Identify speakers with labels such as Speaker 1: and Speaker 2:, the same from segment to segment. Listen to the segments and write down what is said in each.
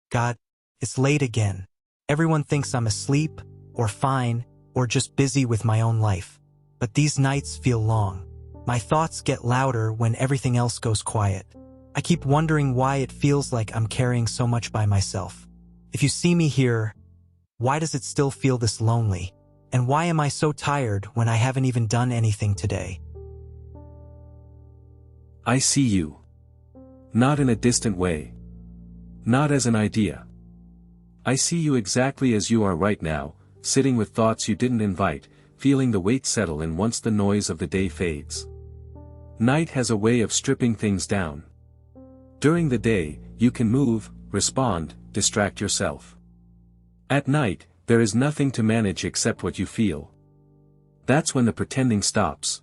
Speaker 1: God, it's late again. Everyone thinks I'm asleep, or fine, or just busy with my own life. But these nights feel long. My thoughts get louder when everything else goes quiet. I keep wondering why it feels like I'm carrying so much by myself. If you see me here, why does it still feel this lonely? And why am I so tired when I haven't even done anything today?
Speaker 2: I see you. Not in a distant way. Not as an idea. I see you exactly as you are right now, sitting with thoughts you didn't invite, feeling the weight settle in once the noise of the day fades. Night has a way of stripping things down. During the day, you can move, respond, distract yourself. At night, there is nothing to manage except what you feel. That's when the pretending stops.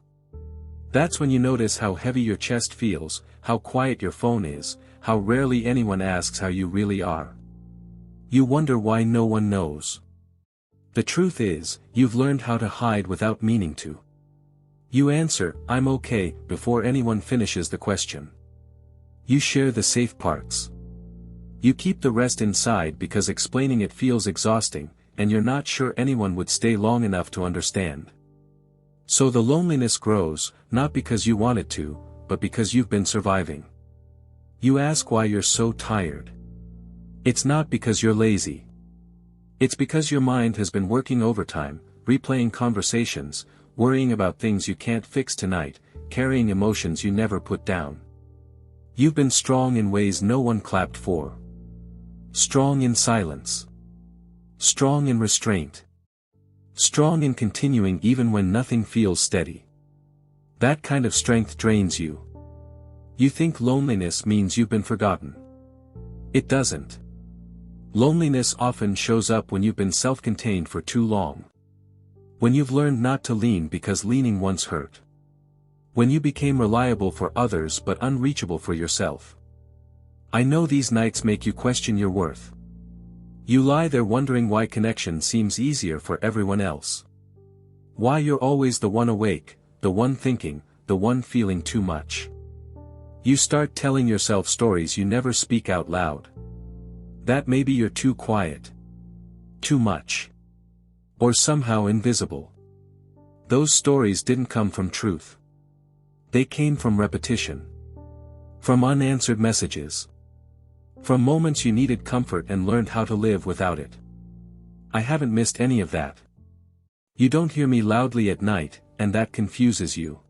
Speaker 2: That's when you notice how heavy your chest feels, how quiet your phone is, how rarely anyone asks how you really are. You wonder why no one knows. The truth is, you've learned how to hide without meaning to. You answer, "I'm okay," before anyone finishes the question. You share the safe parts. You keep the rest inside because explaining it feels exhausting, and you're not sure anyone would stay long enough to understand. So the loneliness grows, not because you want it to, but because you've been surviving. You ask why you're so tired. It's not because you're lazy. It's because your mind has been working overtime, replaying conversations, worrying about things you can't fix tonight, carrying emotions you never put down. You've been strong in ways no one clapped for. Strong in silence. Strong in restraint. Strong in continuing even when nothing feels steady. That kind of strength drains you. You think loneliness means you've been forgotten. It doesn't. Loneliness often shows up when you've been self-contained for too long. When you've learned not to lean because leaning once hurt. When you became reliable for others but unreachable for yourself. I know these nights make you question your worth. You lie there wondering why connection seems easier for everyone else. Why you're always the one awake, the one thinking, the one feeling too much. You start telling yourself stories you never speak out loud. That maybe you're too quiet. Too much. Or somehow invisible. Those stories didn't come from truth. They came from repetition. From unanswered messages. From moments you needed comfort and learned how to live without it. I haven't missed any of that. You don't hear me loudly at night, and that confuses you.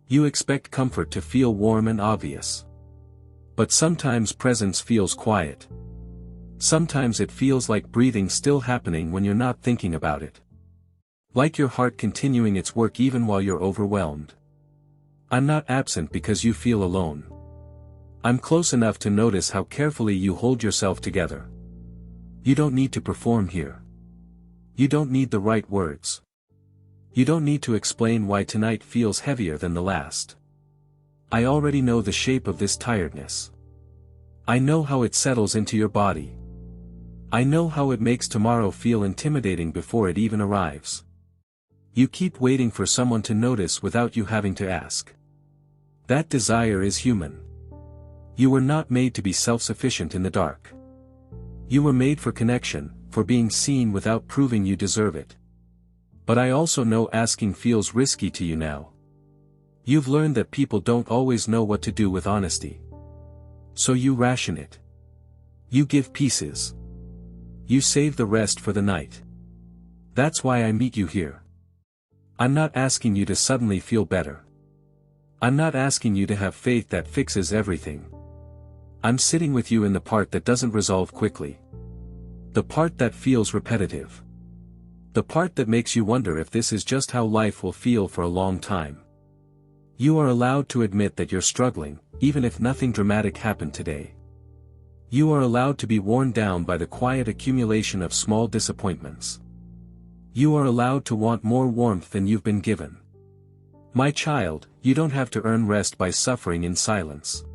Speaker 2: You expect comfort to feel warm and obvious. But sometimes presence feels quiet. Sometimes it feels like breathing still happening when you're not thinking about it. Like your heart continuing its work even while you're overwhelmed. I'm not absent because you feel alone. I'm close enough to notice how carefully you hold yourself together. You don't need to perform here. You don't need the right words. You don't need to explain why tonight feels heavier than the last. I already know the shape of this tiredness. I know how it settles into your body. I know how it makes tomorrow feel intimidating before it even arrives. You keep waiting for someone to notice without you having to ask. That desire is human. You were not made to be self-sufficient in the dark. You were made for connection, for being seen without proving you deserve it. But I also know asking feels risky to you now. You've learned that people don't always know what to do with honesty. So you ration it. You give pieces. You save the rest for the night. That's why I meet you here. I'm not asking you to suddenly feel better. I'm not asking you to have faith that fixes everything. I'm sitting with you in the part that doesn't resolve quickly. The part that feels repetitive. The part that makes you wonder if this is just how life will feel for a long time. You are allowed to admit that you're struggling, even if nothing dramatic happened today. You are allowed to be worn down by the quiet accumulation of small disappointments. You are allowed to want more warmth than you've been given. My child, you don't have to earn rest by suffering in silence.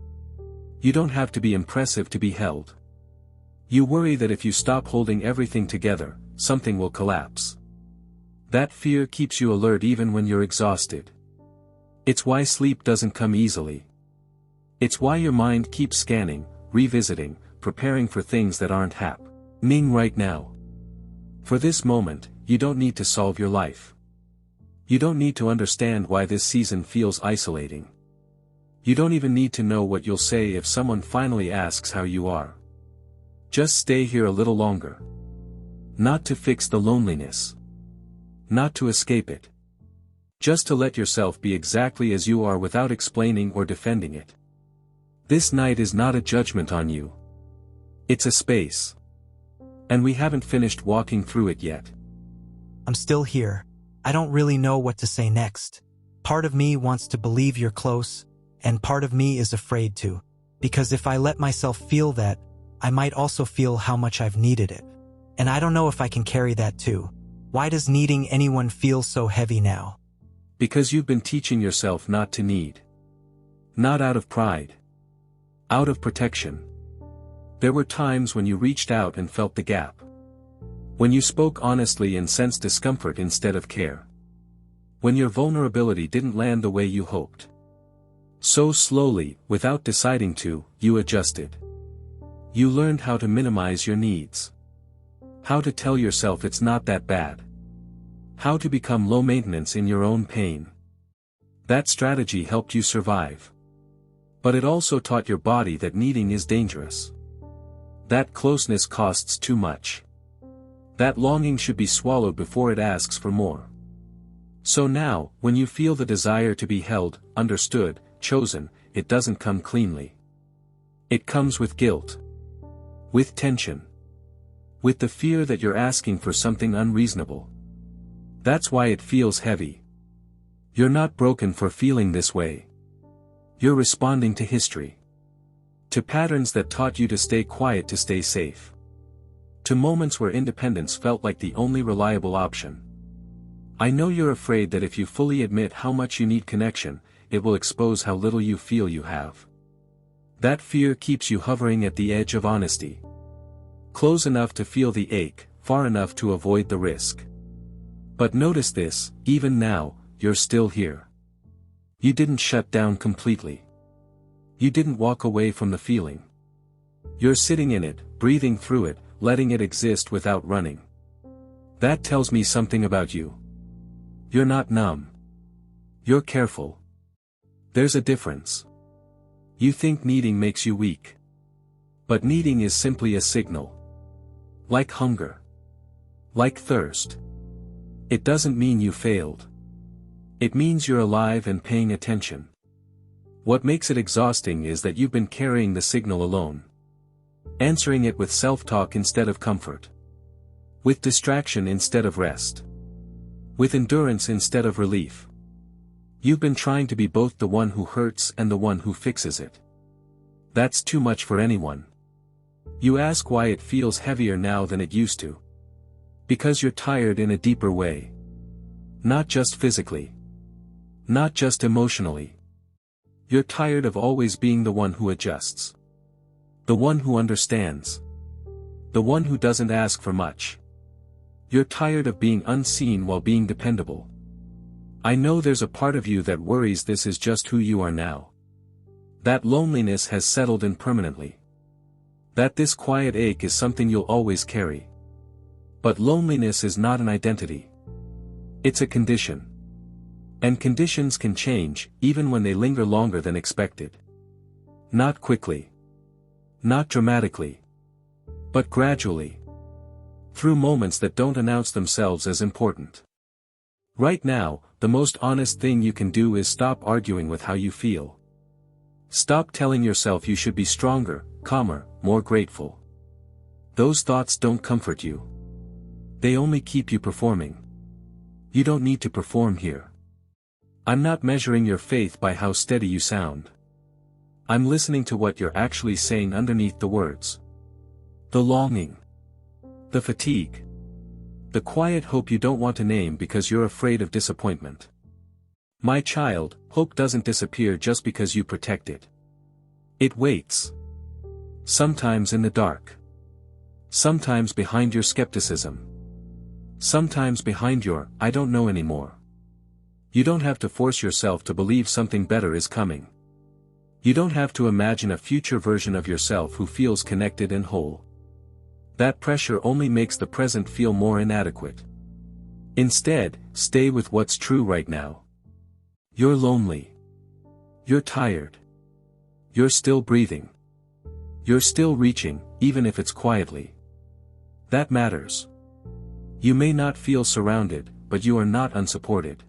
Speaker 2: You don't have to be impressive to be held. You worry that if you stop holding everything together, something will collapse. That fear keeps you alert even when you're exhausted. It's why sleep doesn't come easily. It's why your mind keeps scanning, revisiting, preparing for things that aren't happening right now. For this moment, you don't need to solve your life. You don't need to understand why this season feels isolating. You don't even need to know what you'll say if someone finally asks how you are. Just stay here a little longer. Not to fix the loneliness. Not to escape it. Just to let yourself be exactly as you are without explaining or defending it. This night is not a judgment on you. It's a space. And we haven't finished walking through it yet.
Speaker 1: I'm still here. I don't really know what to say next. Part of me wants to believe you're close, and part of me is afraid to. Because if I let myself feel that, I might also feel how much I've needed it. And I don't know if I can carry that too. Why does needing anyone feel so heavy now?
Speaker 2: Because you've been teaching yourself not to need. Not out of pride. Out of protection. There were times when you reached out and felt the gap. When you spoke honestly and sensed discomfort instead of care. When your vulnerability didn't land the way you hoped. So slowly, without deciding to, you adjusted. You learned how to minimize your needs. How to tell yourself it's not that bad. How to become low maintenance in your own pain. That strategy helped you survive. But it also taught your body that needing is dangerous. That closeness costs too much. That longing should be swallowed before it asks for more. So now, when you feel the desire to be held, understood, chosen, it doesn't come cleanly. It comes with guilt. With tension. With the fear that you're asking for something unreasonable. That's why it feels heavy. You're not broken for feeling this way. You're responding to history. To patterns that taught you to stay quiet to stay safe. To moments where independence felt like the only reliable option. I know you're afraid that if you fully admit how much you need connection, it will expose how little you feel you have. That fear keeps you hovering at the edge of honesty. Close enough to feel the ache, far enough to avoid the risk. But notice this, even now, you're still here. You didn't shut down completely. You didn't walk away from the feeling. You're sitting in it, breathing through it, letting it exist without running. That tells me something about you. You're not numb. You're careful. There's a difference. You think needing makes you weak. But needing is simply a signal. Like hunger. Like thirst. It doesn't mean you failed. It means you're alive and paying attention. What makes it exhausting is that you've been carrying the signal alone. Answering it with self-talk instead of comfort. With distraction instead of rest. With endurance instead of relief. You've been trying to be both the one who hurts and the one who fixes it. That's too much for anyone. You ask why it feels heavier now than it used to. Because you're tired in a deeper way. Not just physically. Not just emotionally. You're tired of always being the one who adjusts. The one who understands. The one who doesn't ask for much. You're tired of being unseen while being dependable. I know there's a part of you that worries this is just who you are now. That loneliness has settled in permanently. That this quiet ache is something you'll always carry. But loneliness is not an identity. It's a condition. And conditions can change, even when they linger longer than expected. Not quickly. Not dramatically. But gradually. Through moments that don't announce themselves as important. Right now, the most honest thing you can do is stop arguing with how you feel. Stop telling yourself you should be stronger, calmer, more grateful. Those thoughts don't comfort you. They only keep you performing. You don't need to perform here. I'm not measuring your faith by how steady you sound. I'm listening to what you're actually saying underneath the words. The longing. The fatigue. The quiet hope you don't want to name because you're afraid of disappointment. My child, hope doesn't disappear just because you protect it. It waits. Sometimes in the dark. Sometimes behind your skepticism. Sometimes behind your, I don't know anymore. You don't have to force yourself to believe something better is coming. You don't have to imagine a future version of yourself who feels connected and whole. That pressure only makes the present feel more inadequate. Instead, stay with what's true right now. You're lonely. You're tired. You're still breathing. You're still reaching, even if it's quietly. That matters. You may not feel surrounded, but you are not unsupported.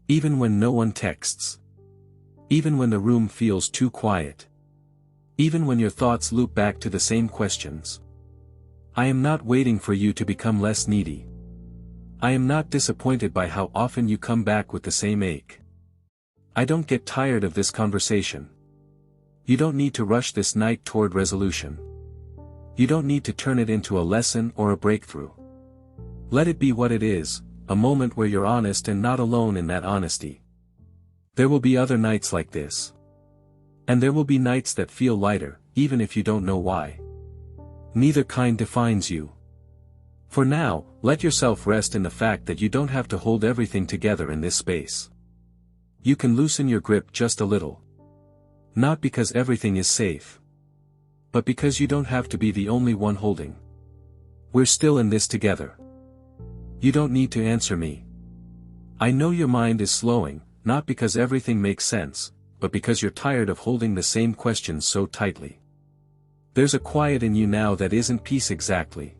Speaker 2: Even when no one texts. Even when the room feels too quiet. Even when your thoughts loop back to the same questions. I am not waiting for you to become less needy. I am not disappointed by how often you come back with the same ache. I don't get tired of this conversation. You don't need to rush this night toward resolution. You don't need to turn it into a lesson or a breakthrough. Let it be what it is, a moment where you're honest and not alone in that honesty. There will be other nights like this. And there will be nights that feel lighter, even if you don't know why. Neither kind defines you. For now, let yourself rest in the fact that you don't have to hold everything together in this space. You can loosen your grip just a little. Not because everything is safe. But because you don't have to be the only one holding. We're still in this together. You don't need to answer me. I know your mind is slowing, not because everything makes sense, but because you're tired of holding the same questions so tightly. There's a quiet in you now that isn't peace exactly.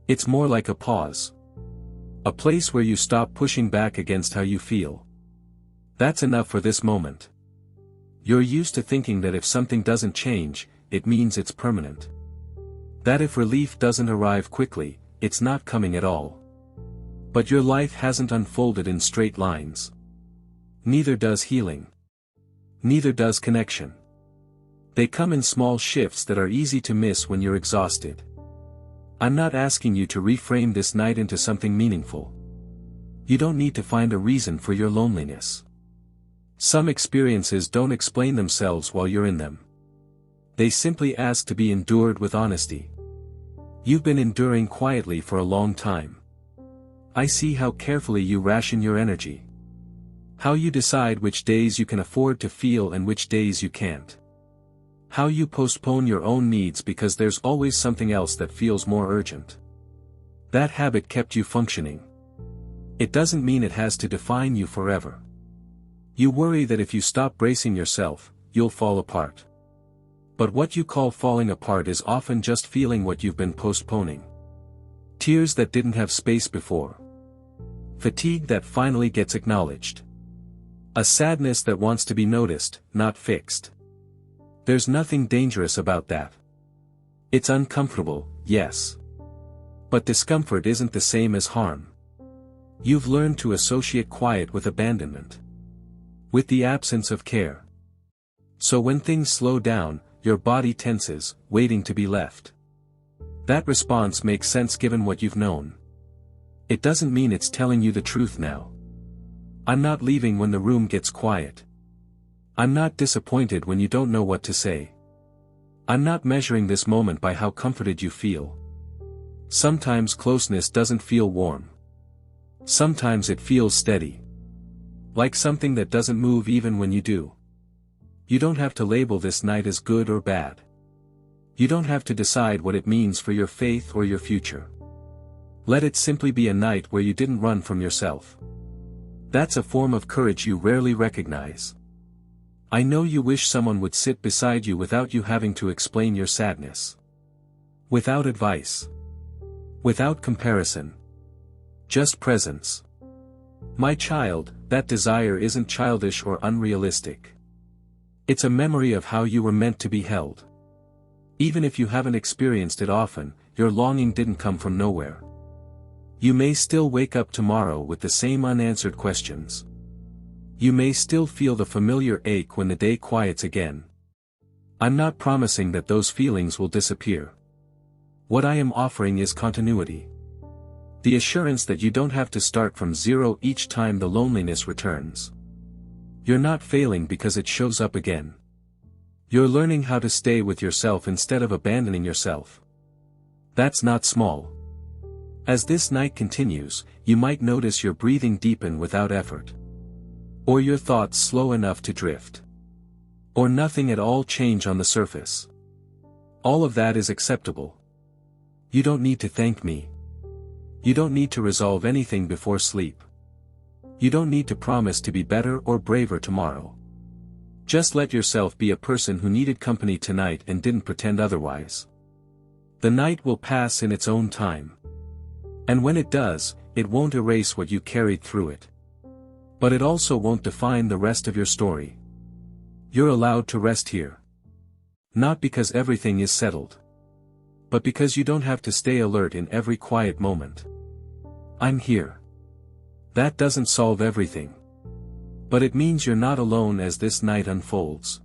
Speaker 2: It's more like a pause. A place where you stop pushing back against how you feel. That's enough for this moment. You're used to thinking that if something doesn't change, it means it's permanent. That if relief doesn't arrive quickly, it's not coming at all. But your life hasn't unfolded in straight lines. Neither does healing. Neither does connection. They come in small shifts that are easy to miss when you're exhausted. I'm not asking you to reframe this night into something meaningful. You don't need to find a reason for your loneliness. Some experiences don't explain themselves while you're in them. They simply ask to be endured with honesty. You've been enduring quietly for a long time. I see how carefully you ration your energy. How you decide which days you can afford to feel and which days you can't. How you postpone your own needs because there's always something else that feels more urgent. That habit kept you functioning. It doesn't mean it has to define you forever. You worry that if you stop bracing yourself, you'll fall apart. But what you call falling apart is often just feeling what you've been postponing. Tears that didn't have space before. Fatigue that finally gets acknowledged. A sadness that wants to be noticed, not fixed. There's nothing dangerous about that. It's uncomfortable, yes. But discomfort isn't the same as harm. You've learned to associate quiet with abandonment. With the absence of care. So when things slow down, your body tenses, waiting to be left. That response makes sense given what you've known. It doesn't mean it's telling you the truth now. I'm not leaving when the room gets quiet. I'm not disappointed when you don't know what to say. I'm not measuring this moment by how comforted you feel. Sometimes closeness doesn't feel warm. Sometimes it feels steady. Like something that doesn't move even when you do. You don't have to label this night as good or bad. You don't have to decide what it means for your faith or your future. Let it simply be a night where you didn't run from yourself. That's a form of courage you rarely recognize. I know you wish someone would sit beside you without you having to explain your sadness. Without advice. Without comparison. Just presence. My child, that desire isn't childish or unrealistic. It's a memory of how you were meant to be held. Even if you haven't experienced it often, your longing didn't come from nowhere. You may still wake up tomorrow with the same unanswered questions. You may still feel the familiar ache when the day quiets again. I'm not promising that those feelings will disappear. What I am offering is continuity. The assurance that you don't have to start from zero each time the loneliness returns. You're not failing because it shows up again. You're learning how to stay with yourself instead of abandoning yourself. That's not small. As this night continues, you might notice your breathing deepen without effort. Or your thoughts slow enough to drift. Or nothing at all change on the surface. All of that is acceptable. You don't need to thank me. You don't need to resolve anything before sleep. You don't need to promise to be better or braver tomorrow. Just let yourself be a person who needed company tonight and didn't pretend otherwise. The night will pass in its own time. And when it does, it won't erase what you carried through it. But it also won't define the rest of your story. You're allowed to rest here. Not because everything is settled. But because you don't have to stay alert in every quiet moment. I'm here. That doesn't solve everything. But it means you're not alone as this night unfolds.